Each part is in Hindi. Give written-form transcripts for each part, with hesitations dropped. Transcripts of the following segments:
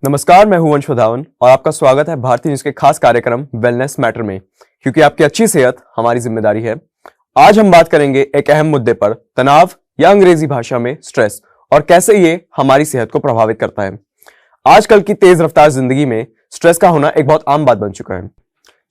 नमस्कार, मैं हूं वंश वधावन और आपका स्वागत है भारतीय न्यूज के खास कार्यक्रम वेलनेस मैटर में, क्योंकि आपकी अच्छी सेहत हमारी जिम्मेदारी है। आज हम बात करेंगे एक अहम मुद्दे पर, तनाव या अंग्रेजी भाषा में स्ट्रेस, और कैसे ये हमारी सेहत को प्रभावित करता है। आजकल की तेज रफ्तार जिंदगी में स्ट्रेस का होना एक बहुत आम बात बन चुका है,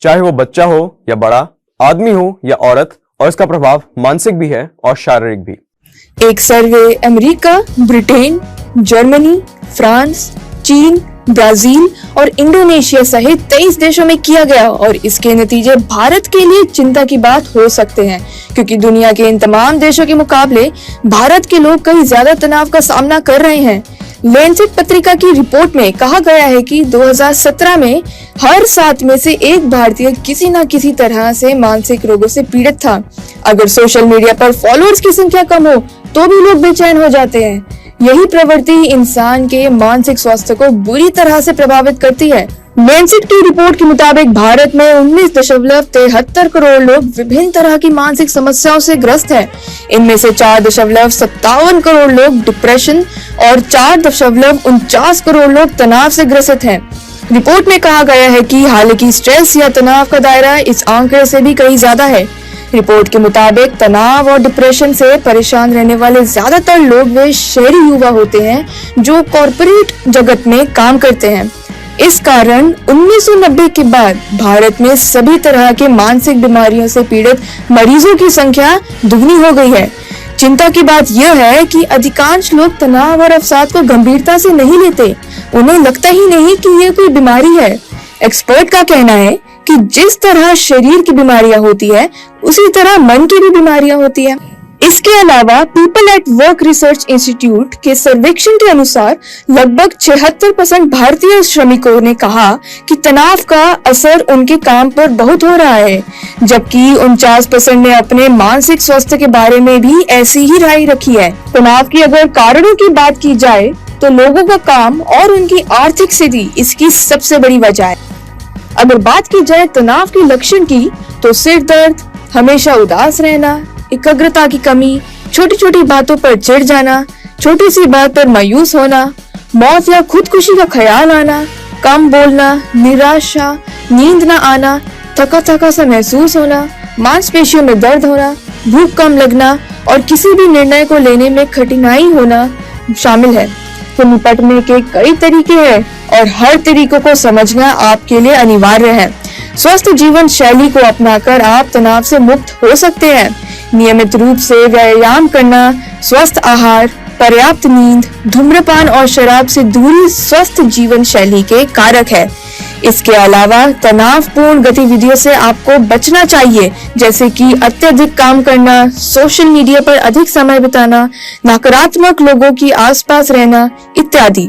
चाहे वो बच्चा हो या बड़ा, आदमी हो या औरत, और इसका प्रभाव मानसिक भी है और शारीरिक भी। एक सर्वे अमेरिका, ब्रिटेन, जर्मनी, फ्रांस, चीन, ब्राजील और इंडोनेशिया सहित 23 देशों में किया गया और इसके नतीजे भारत के लिए चिंता की बात हो सकते हैं, क्योंकि दुनिया के इन तमाम देशों के मुकाबले भारत के लोग कहीं ज्यादा तनाव का सामना कर रहे हैं। लैंसेट पत्रिका की रिपोर्ट में कहा गया है कि 2017 में हर 7 में से एक भारतीय किसी न किसी तरह से मानसिक रोगों से पीड़ित था। अगर सोशल मीडिया पर फॉलोअर्स की संख्या कम हो तो भी लोग बेचैन हो जाते हैं। यही प्रवृत्ति इंसान के मानसिक स्वास्थ्य को बुरी तरह से प्रभावित करती है। लैंसेट की रिपोर्ट के मुताबिक भारत में 19.73 करोड़ लोग विभिन्न तरह की मानसिक समस्याओं से ग्रस्त हैं। इनमें से 4.57 करोड़ लोग डिप्रेशन और 4.49 करोड़ लोग तनाव से ग्रसित हैं। रिपोर्ट में कहा गया है कि हालांकि स्ट्रेस या तनाव का दायरा इस आंकड़े से भी कहीं ज्यादा है। रिपोर्ट के मुताबिक तनाव और डिप्रेशन से परेशान रहने वाले ज्यादातर लोग वे शहरी युवा होते हैं जो कॉर्पोरेट जगत में काम करते हैं। इस कारण 1990 के बाद भारत में सभी तरह के मानसिक बीमारियों से पीड़ित मरीजों की संख्या दुगनी हो गई है। चिंता की बात यह है कि अधिकांश लोग तनाव और अवसाद को गंभीरता से नहीं लेते। उन्हें लगता ही नहीं कि ये कोई बीमारी है। एक्सपर्ट का कहना है कि जिस तरह शरीर की बीमारियां होती है, उसी तरह मन की भी बीमारियां होती है। इसके अलावा people at work research institute के सर्वेक्षण के अनुसार लगभग 76% भारतीय श्रमिकों ने कहा कि तनाव का असर उनके काम पर बहुत हो रहा है, जबकि 49% ने अपने मानसिक स्वास्थ्य के बारे में भी ऐसी ही राय रखी है। तनाव की अगर कारणों की बात की जाए तो लोगों का काम और उनकी आर्थिक स्थिति इसकी सबसे बड़ी वजह है। अगर बात की जाए तनाव के लक्षण की, तो सिर दर्द, हमेशा उदास रहना, एकाग्रता की कमी, छोटी छोटी बातों पर चिढ़ जाना, छोटी सी बात पर मायूस होना, मौत या खुदकुशी का ख्याल आना, कम बोलना, निराशा, नींद न आना, थका थका सा महसूस होना, मांसपेशियों में दर्द होना, भूख कम लगना और किसी भी निर्णय को लेने में कठिनाई होना शामिल है। तो निपटने के कई तरीके हैं और हर तरीकों को समझना आपके लिए अनिवार्य है। स्वस्थ जीवन शैली को अपनाकर आप तनाव से मुक्त हो सकते हैं। नियमित रूप से व्यायाम करना, स्वस्थ आहार, पर्याप्त नींद, धूम्रपान और शराब से दूरी स्वस्थ जीवन शैली के कारक है। इसके अलावा तनावपूर्ण गतिविधियों से आपको बचना चाहिए, जैसे कि अत्यधिक काम करना, सोशल मीडिया पर अधिक समय बिताना, नकारात्मक लोगों की आसपास रहना इत्यादि।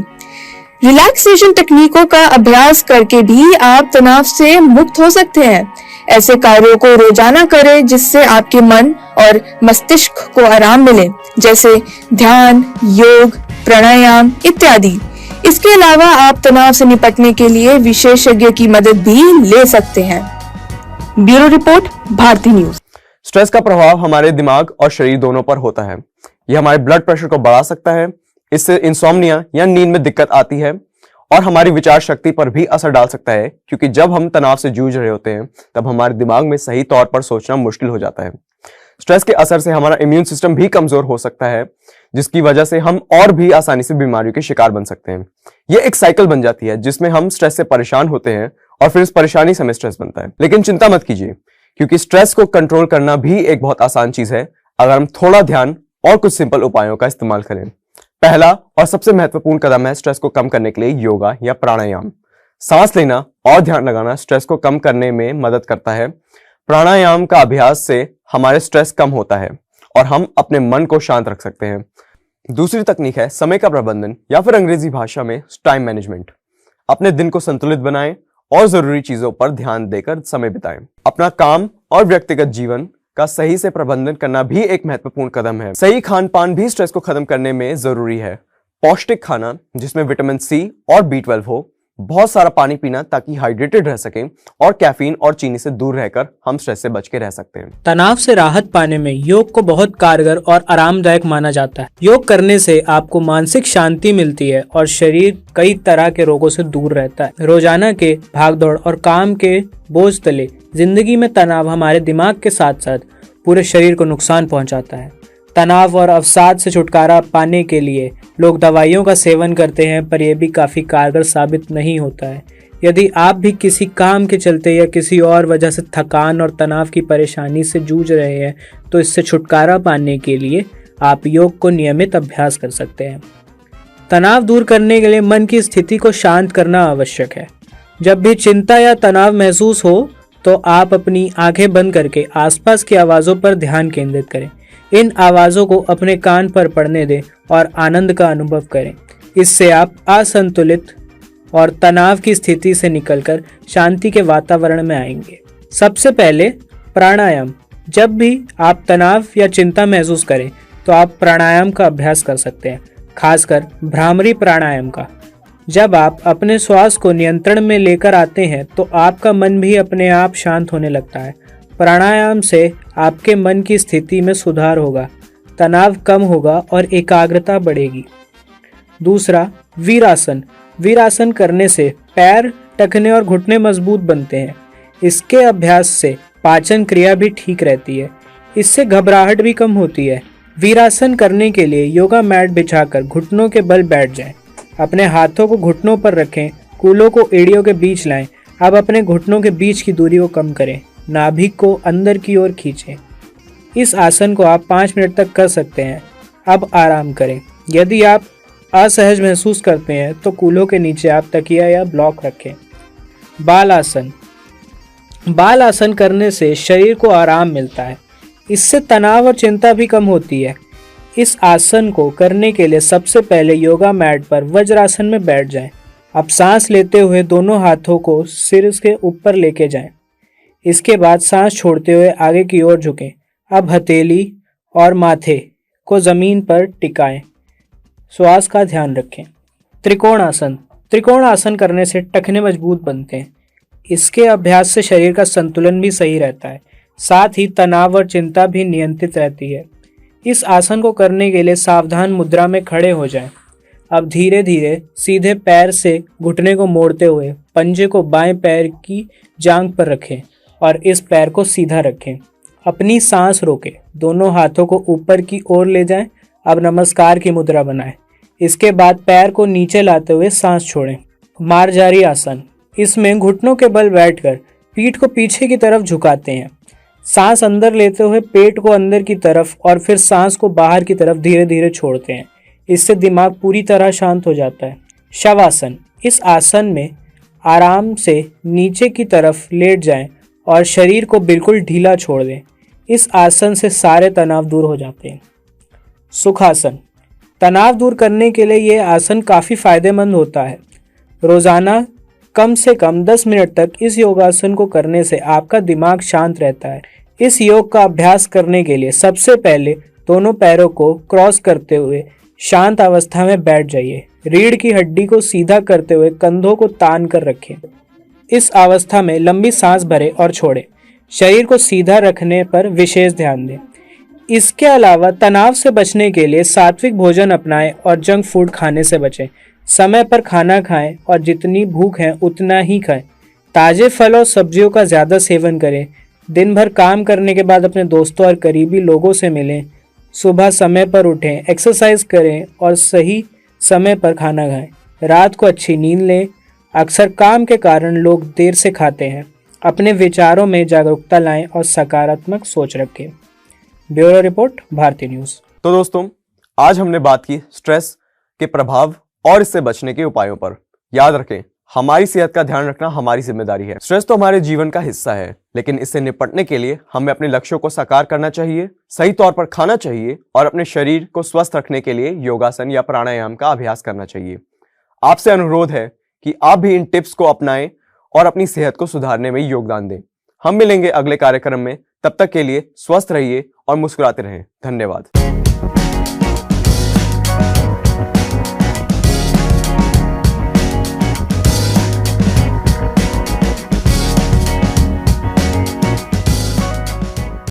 रिलैक्सेशन तकनीकों का अभ्यास करके भी आप तनाव से मुक्त हो सकते हैं। ऐसे कार्यों को रोजाना करें जिससे आपके मन और मस्तिष्क को आराम मिले, जैसे ध्यान, योग, प्राणायाम इत्यादि। इसके अलावा आप तनाव से निपटने के लिए विशेषज्ञ की मदद भी ले सकते हैं। ब्यूरो रिपोर्ट, भारतीय न्यूज। स्ट्रेस का प्रभाव हमारे दिमाग और शरीर दोनों पर होता है। यह हमारे ब्लड प्रेशर को बढ़ा सकता है, इससे इंसोम्निया या नींद में दिक्कत आती है, और हमारी विचार शक्ति पर भी असर डाल सकता है, क्योंकि जब हम तनाव से जूझ रहे होते हैं तब हमारे दिमाग में सही तौर पर सोचना मुश्किल हो जाता है। स्ट्रेस के असर से हमारा इम्यून सिस्टम भी कमजोर हो सकता है, जिसकी वजह से हम और भी आसानी से बीमारियों के शिकार बन सकते हैं। ये एक साइकिल बन जाती है जिसमें हम स्ट्रेस से परेशान होते हैं और फिर इस परेशानी से हमें स्ट्रेस बनता है। लेकिन चिंता मत कीजिए, क्योंकि स्ट्रेस को कंट्रोल करना भी एक बहुत आसान चीज है, अगर हम थोड़ा ध्यान और कुछ सिंपल उपायों का इस्तेमाल करें। पहला और सबसे महत्वपूर्ण कदम है स्ट्रेस को कम करने के लिए योगा या प्राणायाम। सांस लेना और ध्यान लगाना स्ट्रेस को कम करने में मदद करता है। प्राणायाम का अभ्यास से हमारे स्ट्रेस कम होता है और हम अपने मन को शांत रख सकते हैं। दूसरी तकनीक है समय का प्रबंधन, या फिर अंग्रेजी भाषा में टाइम मैनेजमेंट। अपने दिन को संतुलित बनाएं और जरूरी चीजों पर ध्यान देकर समय बिताएं। अपना काम और व्यक्तिगत जीवन का सही से प्रबंधन करना भी एक महत्वपूर्ण कदम है। सही खान पान भी स्ट्रेस को खत्म करने में जरूरी है। पौष्टिक खाना जिसमें विटामिन सी और B12 हो, बहुत सारा पानी पीना ताकि हाइड्रेटेड रह सकें और कैफीन और चीनी से दूर रहकर हम स्ट्रेस से बच के रह सकते हैं। तनाव से राहत पाने में योग को बहुत कारगर और आरामदायक माना जाता है। योग करने से आपको मानसिक शांति मिलती है और शरीर कई तरह के रोगों से दूर रहता है। रोजाना के भागदौड़ और काम के बोझ तले जिंदगी में तनाव हमारे दिमाग के साथ साथ पूरे शरीर को नुकसान पहुंचाता है। तनाव और अवसाद से छुटकारा पाने के लिए लोग दवाइयों का सेवन करते हैं, पर यह भी काफ़ी कारगर साबित नहीं होता है। यदि आप भी किसी काम के चलते या किसी और वजह से थकान और तनाव की परेशानी से जूझ रहे हैं, तो इससे छुटकारा पाने के लिए आप योग को नियमित अभ्यास कर सकते हैं। तनाव दूर करने के लिए मन की स्थिति को शांत करना आवश्यक है। जब भी चिंता या तनाव महसूस हो तो आप अपनी आंखें बंद करके आसपास की आवाज़ों पर ध्यान केंद्रित करें। इन आवाज़ों को अपने कान पर पड़ने दें और आनंद का अनुभव करें। इससे आप असंतुलित और तनाव की स्थिति से निकलकर शांति के वातावरण में आएंगे। सबसे पहले प्राणायाम। जब भी आप तनाव या चिंता महसूस करें तो आप प्राणायाम का अभ्यास कर सकते हैं, खासकर भ्रामरी प्राणायाम का। जब आप अपने श्वास को नियंत्रण में लेकर आते हैं तो आपका मन भी अपने आप शांत होने लगता है। प्राणायाम से आपके मन की स्थिति में सुधार होगा, तनाव कम होगा और एकाग्रता बढ़ेगी। दूसरा, वीरासन। वीरासन करने से पैर, टखने और घुटने मजबूत बनते हैं। इसके अभ्यास से पाचन क्रिया भी ठीक रहती है। इससे घबराहट भी कम होती है। वीरासन करने के लिए योगा मैट बिछाकर घुटनों के बल बैठ जाएं। अपने हाथों को घुटनों पर रखें, कूल्हों को एड़ियों के बीच लाएं। अब अपने घुटनों के बीच की दूरी को कम करें, नाभि को अंदर की ओर खींचें। इस आसन को आप 5 मिनट तक कर सकते हैं। अब आराम करें। यदि आप असहज महसूस करते हैं तो कूल्हों के नीचे आप तकिया या ब्लॉक रखें। बाल आसन। बाल आसन करने से शरीर को आराम मिलता है। इससे तनाव और चिंता भी कम होती है। इस आसन को करने के लिए सबसे पहले योगा मैट पर वज्रासन में बैठ जाएं। अब सांस लेते हुए दोनों हाथों को सिर के ऊपर लेके जाएं। इसके बाद सांस छोड़ते हुए आगे की ओर झुकें। अब हथेली और माथे को जमीन पर टिकाएं। श्वास का ध्यान रखें। त्रिकोण आसन। त्रिकोण आसन करने से टखने मजबूत बनते हैं। इसके अभ्यास से शरीर का संतुलन भी सही रहता है, साथ ही तनाव और चिंता भी नियंत्रित रहती है। इस आसन को करने के लिए सावधान मुद्रा में खड़े हो जाएं। अब धीरे धीरे सीधे पैर से घुटने को मोड़ते हुए पंजे को बाएं पैर की जांघ पर रखें और इस पैर को सीधा रखें। अपनी सांस रोकें। दोनों हाथों को ऊपर की ओर ले जाएं। अब नमस्कार की मुद्रा बनाएं। इसके बाद पैर को नीचे लाते हुए सांस छोड़ें। मार्जारी आसन। इसमें घुटनों के बल बैठकर पीठ को पीछे की तरफ झुकाते हैं। सांस अंदर लेते हुए पेट को अंदर की तरफ और फिर सांस को बाहर की तरफ धीरे धीरे छोड़ते हैं। इससे दिमाग पूरी तरह शांत हो जाता है। शवासन। इस आसन में आराम से नीचे की तरफ लेट जाएं और शरीर को बिल्कुल ढीला छोड़ दें। इस आसन से सारे तनाव दूर हो जाते हैं। सुखासन। तनाव दूर करने के लिए यह आसन काफ़ी फायदेमंद होता है। रोज़ाना कम से कम 10 मिनट तक इस योगासन को करने से आपका दिमाग शांत रहता है। इस योग का अभ्यास करने के लिए सबसे पहले दोनों पैरों को क्रॉस करते हुए शांत अवस्था में बैठ जाइए। रीढ़ की हड्डी को सीधा करते हुए कंधों को तान कर रखें। इस अवस्था में लंबी सांस भरें और छोड़ें। शरीर को सीधा रखने पर विशेष ध्यान दें। इसके अलावा तनाव से बचने के लिए सात्विक भोजन अपनाएं और जंक फूड खाने से बचें। समय पर खाना खाएं और जितनी भूख है उतना ही खाएं। ताजे फल और सब्जियों का ज़्यादा सेवन करें। दिन भर काम करने के बाद अपने दोस्तों और करीबी लोगों से मिलें। सुबह समय पर उठें, एक्सरसाइज करें और सही समय पर खाना खाएं। रात को अच्छी नींद लें। अक्सर काम के कारण लोग देर से खाते हैं। अपने विचारों में जागरूकता लाएं और सकारात्मक सोच रखें। ब्यूरो रिपोर्ट, भारतीय न्यूज़। तो दोस्तों, आज हमने बात की स्ट्रेस के प्रभाव और इससे बचने के उपायों पर। याद रखें, हमारी सेहत का ध्यान रखना हमारी जिम्मेदारी है। स्ट्रेस तो हमारे जीवन का हिस्सा है, लेकिन इससे निपटने के लिए हमें अपने लक्ष्यों को साकार करना चाहिए, सही तौर पर खाना चाहिए और अपने शरीर को स्वस्थ रखने के लिए योगासन या प्राणायाम का अभ्यास करना चाहिए। आपसे अनुरोध है कि आप भी इन टिप्स को अपनाएं और अपनी सेहत को सुधारने में योगदान दें। हम मिलेंगे अगले कार्यक्रम में। तब तक के लिए स्वस्थ रहिए और मुस्कुराते रहें। धन्यवाद।